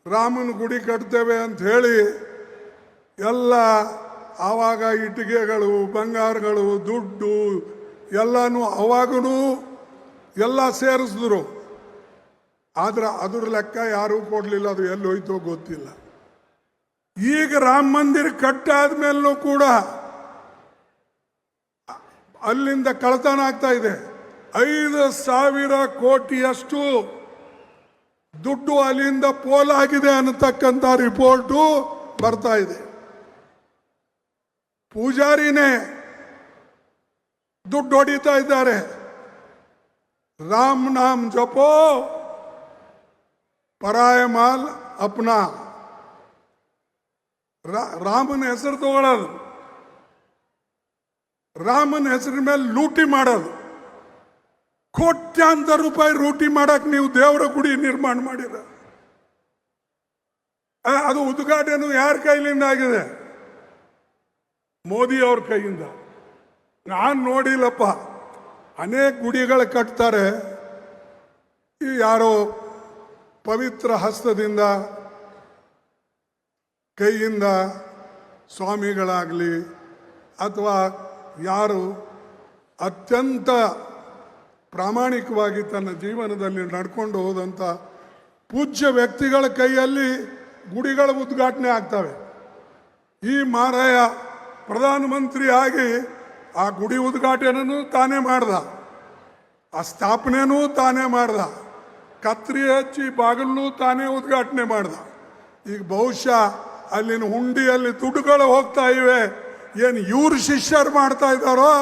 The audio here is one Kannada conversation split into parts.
ರಾಮನ ಗುಡಿ ಕಟ್ತೇವೆ ಅಂತ ಹೇಳಿ ಎಲ್ಲ ಆವಾಗ ಇಟ್ಟಿಗೆಗಳು, ಬಂಗಾರಗಳು, ದುಡ್ಡು ಎಲ್ಲನೂ ಅವಾಗೂ ಎಲ್ಲ ಸೇರಿಸಿದ್ರು. ಆದ್ರೆ ಅದ್ರ ಲೆಕ್ಕ ಯಾರೂ ಕೊಡಲಿಲ್ಲ. ಅದು ಎಲ್ಲಿ ಹೋಯ್ತೋ ಗೊತ್ತಿಲ್ಲ. ಈಗ ರಾಮ ಮಂದಿರ ಕಟ್ಟಾದ್ಮೇಲೂ ಕೂಡ ಅಲ್ಲಿಂದ ಕಳ್ಳತನ ಆಗ್ತಾ ಇದೆ. 5,000 ಕೋಟಿಯಷ್ಟು ದುಡ್ಡು ಅಲ್ಲಿಂದ ಪೋಲಾಗಿದೆ ಅನ್ನತಕ್ಕಂಥ ರಿಪೋರ್ಟು ಬರ್ತಾ ಇದೆ. ಪೂಜಾರಿನೇ ದುಡ್ಡು ಹೊಡಿತಾ ಇದ್ದಾರೆ. ರಾಮ್ ನಾಮ್ ಜಪೋ ಪರಾಯ ಮಾಲ್ ಅಪ್ನಾ. ರಾಮನ ಹೆಸರು ತಗೊಳ್ಳೋದು, ರಾಮನ ಹೆಸರಿನ ಮೇಲೆ ಲೂಟಿ ಮಾಡೋದು. ಕೋಟ್ಯಾಂತರ ರೂಪಾಯಿ ಲೂಟಿ ಮಾಡಕ್ ನೀವು ದೇವರ ಗುಡಿ ನಿರ್ಮಾಣ ಮಾಡಿರ. ಅದು ಉದ್ಘಾಟನೆ ಯಾರ ಕೈಲಿಂದ ಆಗಿದೆ? ಮೋದಿ ಅವ್ರ ಕೈಯಿಂದ. ನಾನು ನೋಡಿಲ್ಲಪ್ಪ. ಅನೇಕ ಗುಡಿಗಳು ಕಟ್ತಾರೆ, ಈ ಯಾರೋ ಪವಿತ್ರ ಹಸ್ತದಿಂದ ಕೈಯಿಂದ ಸ್ವಾಮಿಗಳಾಗಲಿ ಅಥವಾ ಯಾರು ಅತ್ಯಂತ ಪ್ರಾಮಾಣಿಕವಾಗಿ ತನ್ನ ಜೀವನದಲ್ಲಿ ನಡ್ಕೊಂಡು ಹೋದಂಥ ಪೂಜ್ಯ ವ್ಯಕ್ತಿಗಳ ಕೈಯಲ್ಲಿ ಗುಡಿಗಳ ಉದ್ಘಾಟನೆ ಆಗ್ತವೆ. ಈ ಮಾರಾಯ ಪ್ರಧಾನಮಂತ್ರಿ ಆಗಿ ಆ ಗುಡಿ ಉದ್ಘಾಟನೆನೂ ತಾನೇ ಮಾಡ್ದ, ಆ ಸ್ಥಾಪನೆನೂ ತಾನೇ ಮಾಡ್ದ, ಕತ್ರಿ ಹಚ್ಚಿ ಬಾಗಿಲನ್ನೂ ತಾನೇ ಉದ್ಘಾಟನೆ ಮಾಡ್ದ. ಈಗ ಬಹುಶಃ ಅಲ್ಲಿನ ಹುಂಡಿಯಲ್ಲಿ ದುಡ್ಡುಗಳು ಹೋಗ್ತಾ ಇವೆ. ಏನು ಇವ್ರ ಶಿಷ್ಯರು ಮಾಡ್ತಾ ಇದ್ದಾರೋ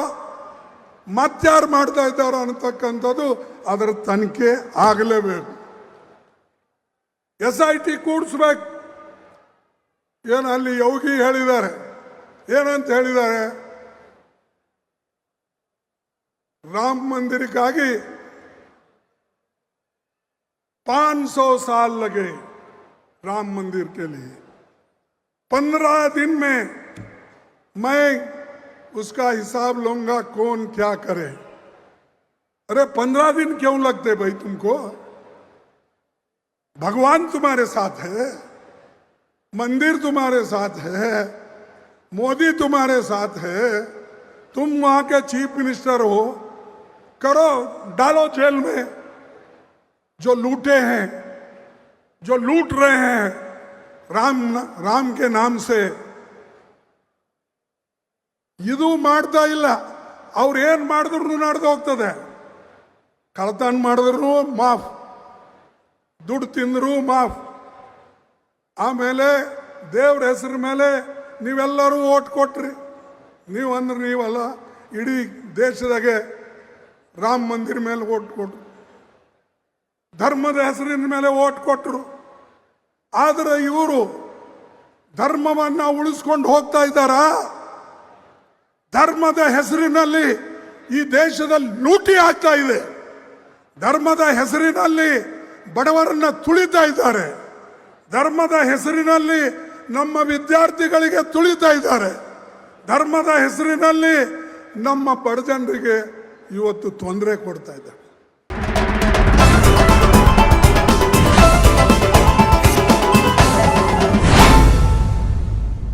ಮತ್ತಾರು ಮಾಡ್ತಾ ಇದ್ದಾರೋ ಅನ್ನತಕ್ಕಂಥದ್ದು ಅದರ ತನಿಖೆ ಆಗಲೇಬೇಕು. SIT ಕೂಡಿಸ್ಬೇಕು. ಏನು ಅಲ್ಲಿ ಯೋಗಿ ಹೇಳಿದ್ದಾರೆ, ಏನಂತ ಹೇಳಿದ್ದಾರೆ? ರಾಮ ಮಂದಿರಕ್ಕಾಗಿ 500 साल लगे राम मंदिर के लिए, 15 दिन में मैं उसका हिसाब लूंगा, कौन क्या करे। अरे 15 दिन क्यों लगते भाई तुमको? भगवान तुम्हारे साथ है, मंदिर तुम्हारे साथ है, मोदी तुम्हारे साथ है, तुम वहां के चीफ मिनिस्टर हो, करो, डालो जेल में जो लूटे हैं, जो लूट रहे हैं राम के नाम से. ಇದು ಮಾಡ್ತಾ ಇಲ್ಲ. ಅವ್ರು ಏನು ಮಾಡಿದ್ರು ನಡೆದು ಹೋಗ್ತದೆ. ಕಳ್ಳತನ ಮಾಡಿದ್ರು ಮಾಫ್, ದುಡ್ಡು ತಿಂದ್ರು ಮಾಫ್. ಆಮೇಲೆ ದೇವ್ರ ಹೆಸರ ಮೇಲೆ ನೀವೆಲ್ಲರೂ ಓಟ್ ಕೊಟ್ರಿ. ನೀವು ಅಂದ್ರೆ ನೀವಲ್ಲ, ಇಡೀ ದೇಶದಾಗೆ ರಾಮ ಮಂದಿರ ಮೇಲೆ ಓಟ್ ಕೊಟ್ರು, ಧರ್ಮದ ಹೆಸರಿನ ಮೇಲೆ ಓಟ್ ಕೊಟ್ಟರು. ಆದರೆ ಇವರು ಧರ್ಮವನ್ನ ಉಳಿಸ್ಕೊಂಡು ಹೋಗ್ತಾ ಇದ್ದಾರಾ? ಧರ್ಮದ ಹೆಸರಿನಲ್ಲಿ ಈ ದೇಶದಲ್ಲಿ ಲೂಟಿ ಆಗ್ತಾ ಇದೆ. ಧರ್ಮದ ಹೆಸರಿನಲ್ಲಿ ಬಡವರನ್ನ ತುಳಿತಾ ಇದ್ದಾರೆ. ಧರ್ಮದ ಹೆಸರಿನಲ್ಲಿ ನಮ್ಮ ವಿದ್ಯಾರ್ಥಿಗಳಿಗೆ ತುಳಿತಾ ಇದ್ದಾರೆ. ಧರ್ಮದ ಹೆಸರಿನಲ್ಲಿ ನಮ್ಮ ಬಡ ಜನರಿಗೆ ಇವತ್ತು ತೊಂದರೆ ಕೊಡ್ತಾ ಇದ್ದಾರೆ.